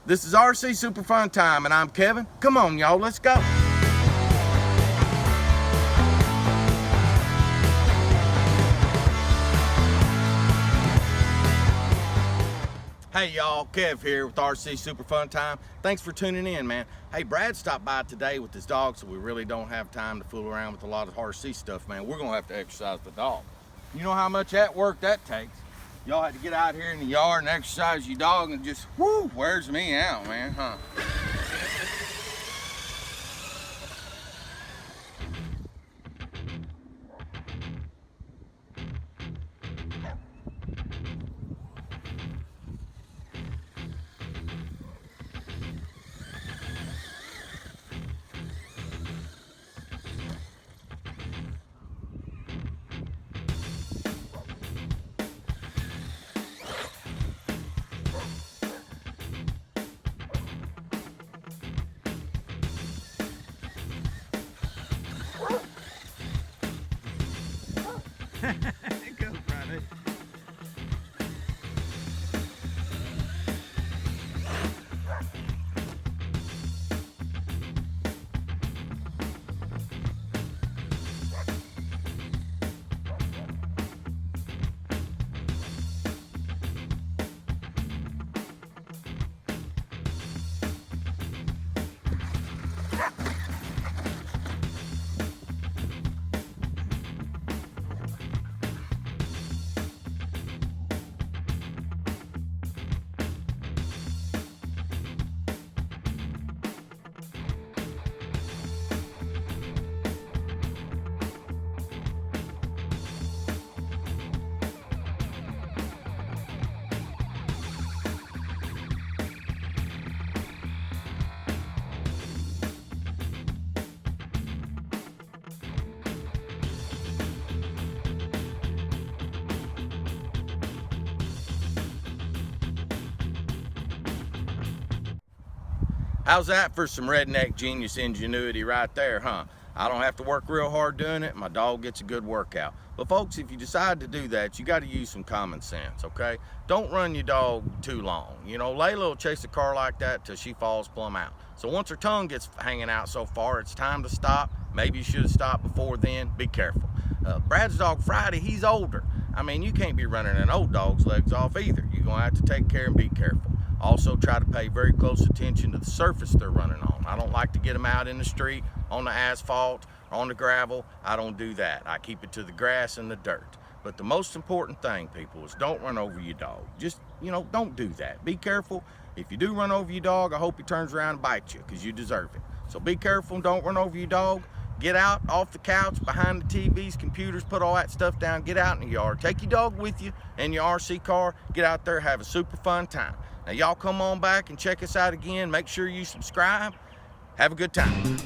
This is RC Super Fun Time, and I'm Kevin. Come on, y'all, let's go. Hey y'all, Kev here with RC Super Fun Time. Thanks for tuning in, man. Hey, Brad stopped by today with his dog, so we really don't have time to fool around with a lot of RC stuff, man. We're gonna have to exercise the dog. You know how much that work that takes. Y'all have to get out here in the yard and exercise your dog and just, whoo, wears me out, man, huh? Go, Brad. How's that for some redneck genius ingenuity right there, huh? I don't have to work real hard doing it. My dog gets a good workout. But folks, if you decide to do that, you got to use some common sense, okay? Don't run your dog too long. You know, Laila will chase a car like that till she falls plumb out. So once her tongue gets hanging out so far, it's time to stop. Maybe you should have stopped before then. Be careful. Brad's dog Friday, he's older. I mean, you can't be running an old dog's legs off either. You're gonna have to take care and be careful. Also, try to pay very close attention to the surface they're running on. I don't like to get them out in the street, on the asphalt, or on the gravel. I don't do that. I keep it to the grass and the dirt. But the most important thing, people, is don't run over your dog. Just, you know, don't do that. Be careful. If you do run over your dog, I hope he turns around and bites you, because you deserve it. So be careful and don't run over your dog. Get out off the couch, behind the TVs, computers, put all that stuff down. Get out in the yard. Take your dog with you in your RC car. Get out there, have a super fun time. Now, y'all come on back and check us out again. Make sure you subscribe. Have a good time.